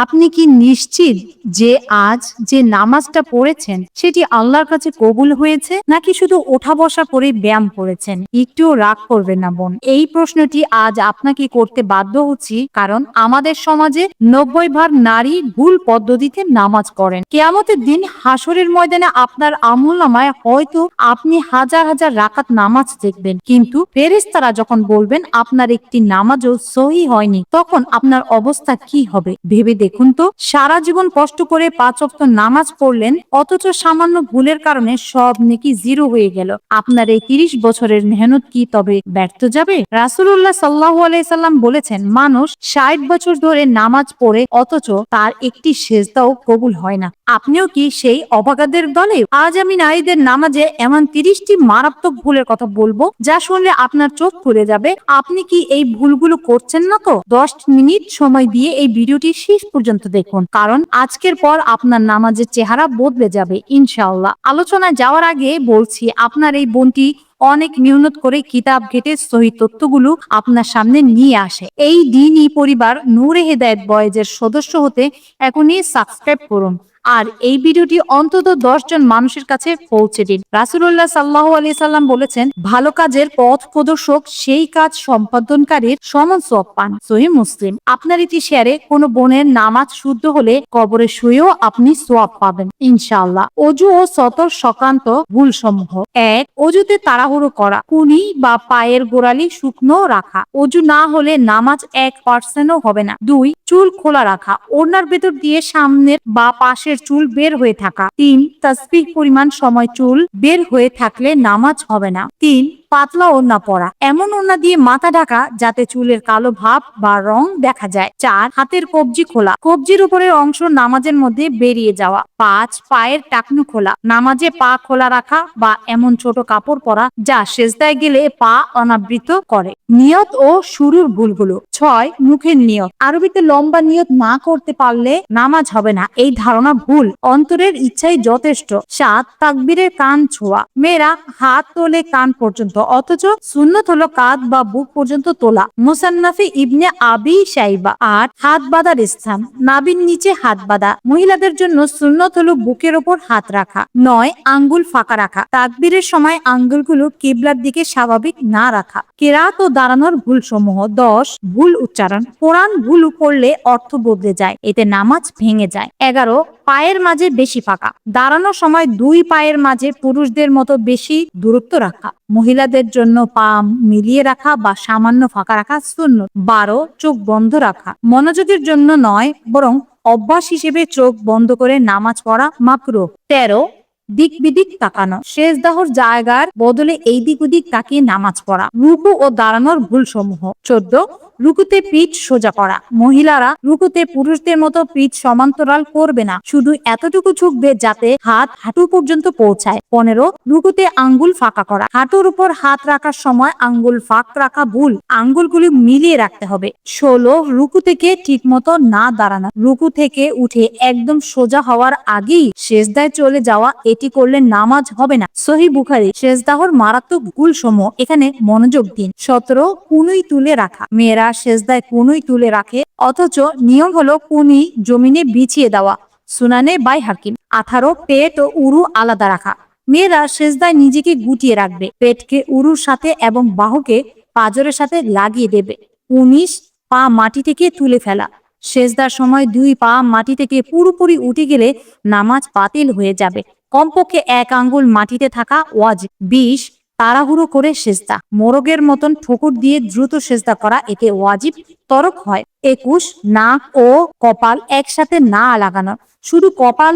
আপনি কি নিশ্চিত যে আজ যে নামাজটা পড়েছেন সেটি আল্লাহর কাছে কবুল হয়েছে, নাকি শুধু ওঠা বসা করে ব্যায়াম করেছেন? একটুও রাগ করবেন না বোন, এই প্রশ্নটি আজ আপনাকে করতে বাধ্য হচ্ছি, কারণ আমাদের সমাজে 90% নারী ভুল পদ্ধতিতে নামাজ পড়েন। কিয়ামতের দিন হাসরের ময়দানে আপনার আমলনামায় হয়তো আপনি হাজার হাজার রাকাত নামাজ দেখবেন, কিন্তু ফেরেশতারা যখন বলবেন আপনার একটি নামাজও সহি হয়নি, তখন আপনার অবস্থা কি হবে ভেবে দেখুন তো। সারা জীবন কষ্ট করে 5 ওয়াক্ত নামাজ পড়লেন, অথচ সামান্য ভুলের কারণে সব নেকি জিরো হয়ে গেল। আপনার এই 30 বছরের মেহনত কি তবে ব্যর্থ যাবে? রাসূলুল্লাহ সাল্লাল্লাহু আলাইহি সাল্লাম বলেছেন, মানুষ 60 বছর ধরে নামাজ পড়ে অথচ তার একটি সেজদাও কবুল হয় না। আপনিও কি সেই অভাগাদের দলে? আজ আমি নারীদের নামাজে এমন 30টি মারাত্মক ভুলের কথা বলবো যা শুনলে আপনার চোখ খুলে যাবে। আপনি কি এই ভুলগুলো করছেন না তো? 10 মিনিট সময় দিয়ে এই ভিডিওটি শেষ পর্যন্ত দেখুন, কারণ আজকের পর আপনার নামাজের চেহারা বদলে যাবে ইনশাআল্লাহ। আলোচনায় যাওয়ার আগে বলছি, আপনার এই বোনটি অনেক মেহনত করে কিতাব ঘেটে সহি তথ্যগুলো আপনার সামনে নিয়ে আসে। এই দ্বীনি পরিবার নূরে হেদায়েত বয়েজের সদস্য হতে এখনই সাবস্ক্রাইব করুন আর এই ভিডিওটি অন্তত 10 জন মানুষের কাছে পৌঁছে দিন। রাসূলুল্লাহ সাল্লাল্লাহু আলাইহি সাল্লাম বলেছেন, ভালো কাজের পথ প্রদর্শক সেই কাজ সম্পাদনকারীর সমান সওয়াব পান। সহিহ মুসলিম। আপনার ইতি শেয়ারে কোন বোনের নামাজ শুদ্ধ হলে কবরে শুয়েও আপনি সওয়াব পাবেন ইনশাআল্লাহ। অজু ও সতর সংক্রান্ত ভুল সমূহ। 1. অজুতে তাড়াহুড়ো করা, কুনি বা পায়ের গোড়ালি শুকনো রাখা। অজু না হলে নামাজ 1% হবে না। 2. চুল খোলা রাখা, ওড়নার ভেতর দিয়ে সামনের বা পাশের চুল বের হয়ে থাকা। 3. তাসবিহ পরিমাণ সময় চুল বের হয়ে থাকলে নামাজ হবে না। 3. পাতলা ওড়না পরা, এমন ওড়না দিয়ে মাথা ঢাকা যাতে চুলের কালো ভাব বা রং দেখা যায়। 4. হাতের কবজি খোলা, কবজির উপরের অংশ নামাজের মধ্যে বেরিয়ে যাওয়া। 5. পায়ের টাকনু খোলা, নামাজে পা খোলা রাখা বা এমন ছোট কাপড় পরা যা সেজদায় গেলে পা অনাবৃত করে। নিয়ত ও শুরুর ভুলগুলো। 6. মুখের নিয়ত, আরবিতে লম্বা নিয়ত না করতে পারলে নামাজ হবে না, এই ধারণা ভুল, অন্তরের ইচ্ছাই যথেষ্ট। 7. তাকবীরের কান ছোঁয়া, মেয়েরা হাত তোলে কান পর্যন্ত, অথচ সুন্নত হলো কাঁধ বা বুক পর্যন্ত তোলা। মুসান্নাফে ইবনে আবি শাইবা। 8. হাত বাঁধার স্থান, নাভির নিচে হাত বাঁধা, মহিলাদের জন্য সুন্নত হলো বুকের ওপর হাত রাখা। 9. আঙ্গুল ফাঁকা রাখা, তাকবীরের সময় আঙ্গুলগুলো কিবলার দিকে স্বাভাবিক না রাখা। কেরাত ও দাঁড়ানোর ভুল সমূহ। 10. ভুল উচ্চারণ, কোরআন ভুল পড়লে অর্থ বদলে যায়, এতে নামাজ ভেঙে যায়। 11. পায়ের মাঝে বেশি ফাঁকা, দাঁড়ানোর সময় 2 পায়ের মাঝে পুরুষদের মতো বেশি দূরত্ব রাখা। মহিলাদের জন্য পা মিলিয়ে রাখা বা সামান্য ফাঁকা রাখা সুন্নত। 12. চোখ বন্ধ রাখা, মনোযোগের জন্য নয় বরং অভ্যাস হিসেবে চোখ বন্ধ করে নামাজ পড়া মাকরুহ। 13. দিক বিদিক তাকানো, সেজদাহর জায়গার বদলে এই দিক ওদিক তাকিয়ে নামাজ পড়া। রুকু ও দাঁড়ানোর ভুল সমূহ। 14. রুকুতে পিঠ সোজা করা, মহিলারা রুকুতে পুরুষদের মতো পিঠ সমান্তরাল করবে না, শুধু এতটুকু ঝুঁকবে যাতে হাত হাঁটু পর্যন্ত পৌঁছায়। 15. রুকুতে আঙ্গুল ফাঁকা করা, হাঁটুর উপর হাত রাখার সময় আঙ্গুল ফাঁক রাখা ভুল, আঙ্গুলগুলি মিলিয়ে রাখতে হবে। 16. রুকু থেকে ঠিক মতো না দাঁড়ানো, রুকু থেকে উঠে একদম সোজা হওয়ার আগেই সেজদায় চলে যাওয়া, এটি করলে নামাজ হবে না। সহিহ বুখারী। সেজদাহর মারাত্মক ভুল সমূহ, এখানে মনোযোগ দিন। 17. কুনুই তুলে রাখা, মেয়েরা সেজদায় কুনুই তুলে রাখে, অথচ নিয়ম হলো কুনি জমিনে বিছিয়ে দেওয়া। সুনানে বাইহাকী। 18. পেট ও উরু আলাদা রাখা, মেয়েরা সেজদায় নিজেকে গুটিয়ে রাখবে, পেটকে উরুর সাথে এবং বাহুকে পাঁজরের সাথে লাগিয়ে দেবে। 19. পা মাটি থেকে তুলে ফেলা, সেজদার সময় 2 পা মাটি থেকে পুরোপুরি উঠে গেলে নামাজ বাতিল হয়ে যাবে, কমপক্ষে 1 আঙ্গুল মাটিতে থাকা ওয়াজিব। 20. তাড়াহুড়ো করে সেজদা, মোরগের মতন ঠোকর দিয়ে দ্রুত সেজদা করা, এতে ওয়াজিব তরক হয়। 21. নাক ও কপাল একসাথে না লাগানো, শুধু কপাল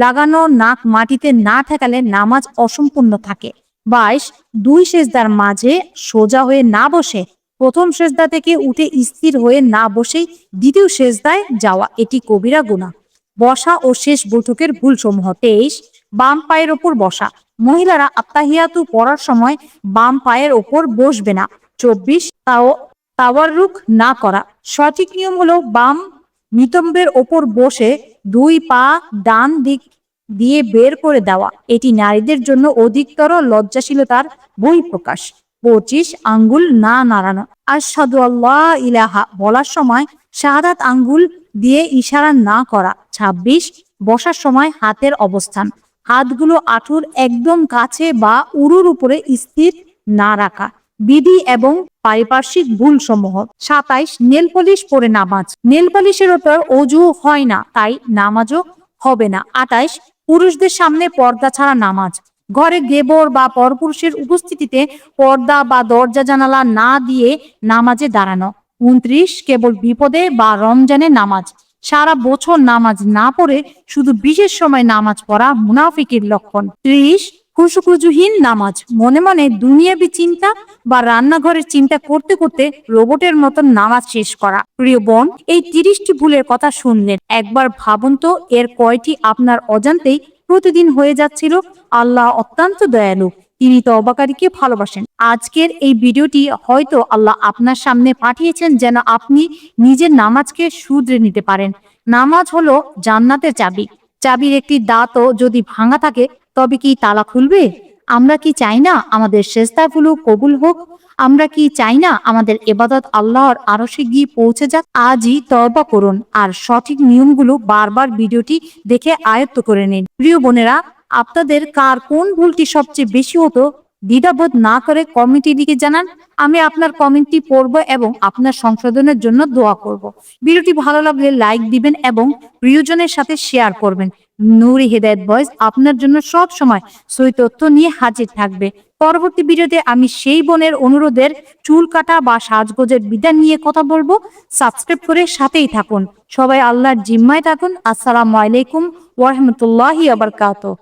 লাগানো, নাক মাটিতে না ঠেকালে নামাজ অসম্পূর্ণ থাকে। 22. 2 সেজদার মাঝে সোজা হয়ে না বসে প্রথম সেজদা থেকে উঠে স্থির হয়ে না বসেই দ্বিতীয় সেজদায় যাওয়া, এটি কবিরা গুনাহ। বসা ও শেষ বৈঠকের ভুল সমূহ। 23. বাম পায়ের ওপর বসা, মহিলারা আত্তাহিয়াতু পড়ার সময় বাম পায়ের ওপর বসবে না। 24. তাওয়াররুক না করা, সঠিক নিয়ম হলো বাম নিতম্বের ওপর বসে 2 পা ডান দিক দিয়ে বের করে দেওয়া, এটি নারীদের জন্য অধিকতর লজ্জাশীলতার বহিঃপ্রকাশ। 25. আঙ্গুল না নাড়ানো, আশহাদু আল্লাহ ইলাহা বলার সময় শাহাদাত আঙ্গুল দিয়ে ইশারা না করা। ২৬, বসার সময় হাতের অবস্থান, হাতগুলো হাঁটুর একদম কাছে বা উরুর উপরে স্থির না রাখা। বিধি এবং পারিপার্শ্বিক ভুল সমূহ। ২৭, নেল পলিশ পরে নামাজ, নেল পলিশের ওপর অজু হয় না, তাই নামাজও হবে না। ২৮, পুরুষদের সামনে পর্দা ছাড়া নামাজ, ঘরে দেবর বা পরপুরুষের উপস্থিতিতে পর্দা বা দরজা জানালা না দিয়ে নামাজে দাঁড়ানো। ২৯, কেবল বিপদে বা রমজানে নামাজ, সারা বছর নামাজ না পড়ে শুধু বিশেষ সময় নামাজ পড়া মুনাফিকের লক্ষণ। ৩০, খুশুখুজুহীন নামাজ, মনে মনে দুনিয়াবি চিন্তা বা রান্নাঘরের চিন্তা করতে করতে রোবটের মতন নামাজ শেষ করা। প্রিয় বোন, এই ৩০টি ভুলের কথা শুনলেন, একবার ভাবুন তো এর কয়টি আপনার অজান্তেই প্রতিদিন হয়ে যাচ্ছিল। আল্লাহ অত্যন্ত দয়ালু, তিনি তওবাকারীকে ভালোবাসেন। আজকের এই ভিডিওটি হয়তো আল্লাহ আপনার সামনে পাঠিয়েছেন যেন আপনি নিজের নামাজকে শুধরে নিতে পারেন। নামাজ হলো জান্নাতের চাবি, চাবির একটি দাঁতও যদি ভাঙা থাকে তবে কি তালা খুলবে? আমরা কি চাই না আমাদের সেজদাগুলো কবুল হোক? আমরা কি চাই না আমাদের ইবাদত আল্লাহর আরশে গিয়ে পৌঁছে যাক? আজই তওবা করুন আর সঠিক নিয়মগুলো বারবার ভিডিওটি দেখে আয়ত্ত করে নিন। প্রিয় বোনেরা, আপনাদের কার কোন ভুলটি সবচেয়ে বেশি হতো দ্বিধাবোধ না করে কমেন্টে লিখে জানান। আমি আপনার কমেন্টটি পড়ব এবং আপনার সংশোধনের জন্য দোয়া করব। ভিডিওটি ভালো লাগলে লাইক দিবেন এবং প্রিয়জনের সাথে শেয়ার করবেন। নূরি হেদায়েত ভয়েস আপনার জন্য সব সময় সই তথ্য নিয়ে হাজির থাকবে। পরবর্তী ভিডিওতে আমি সেই বোনের অনুরোধের চুল কাটা বা সাজগোজের বিধান নিয়ে কথা বলবো। সাবস্ক্রাইব করে সাথেই থাকুন। সবাই আল্লাহর জিম্মায় থাকুন। আসসালামু আলাইকুম ওয়া রাহমাতুল্লাহি ওয়া বারাকাতুহু।